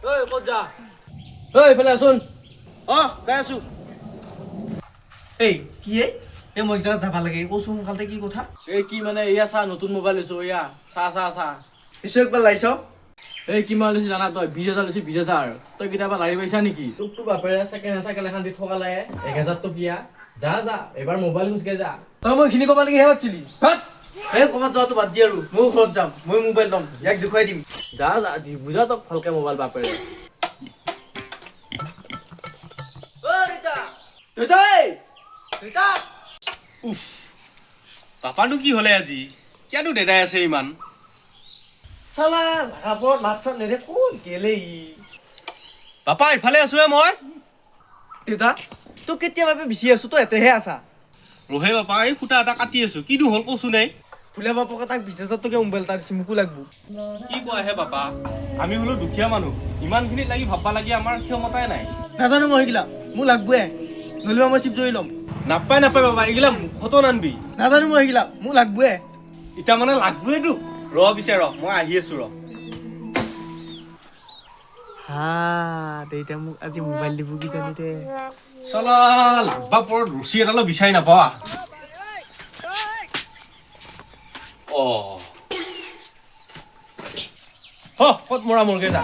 ঐ ক'ত যা ঐ এইফালে আছোন যাই আছো এই কি এই মই জাগা যাবা লাগে কচোন সোনকালে কি কথা এই কি মানে এয়া চা নতুন মোবাইল লৈছো এয়া চা পিছে একবাৰ লাইছ এই কিমান লৈছি জানা তই 20,000 লৈছি 20,000 তই কেতিয়াবা লাগি পাইছা নেকি তোকতো বাপেৰে ছেকেণ্ড হেণ্ড চাইকেল এখন দি থকা লাগে 1,000 টকীয়া যা এবাৰ মোবাইল খুচকে যা তই মই এইখিনি ক'ব লাগে হে মাতিছিলি এই ক'ৰবাত যোৱাটো বাদ দি আৰু ময়ো ঘৰত যাম মই মোবাইল ল'ম ইয়াক দেখুৱাই দিম যা দি বুজা তক ভালকে মোবাইল বাপেৰে পাপানো কি হলে আজি কিয়নো দেদাই আছে ইমান চালা লাগাপৰত মাত চাত নেদে কোন কেলে পাপা ইফালে আছো মই দেউতা তোক কেতিয়াবা বিচি আছো তই এতেহে আছা ৰহে পাপা এই খুটা এটা কাটি আছো কিনো হ'ল কচোন নাই ফুলে বাপকে তাক 20,000 টকীয়া মোবাইল এটা দিছে মোকো লাগব কি কোৱা হে পাপা আমি হলো দুখীয়া মানুহ ইমানখিনিত লাগি ভাববা লাগি আমাৰ ক্ষমতাই নাই নাজানো মই সেইগিলা মোক লাগবয়ে নলিবা মই চিপ জৰি ল'ম নাপায় পাপা এইগিলা মুখতো নানবি নাজানো মই সেইগিলা মোক লাগবয়ে এতিয়া মানে লাগবয়েতো পিছে মই আহি আছো দেউতা মোক আজি মোবাইল দিব কি জানি দে চলা লাগবা পৰত ৰছী এডালো বিচাৰি নাপোৱা ক'ত মৰা মৰগে যা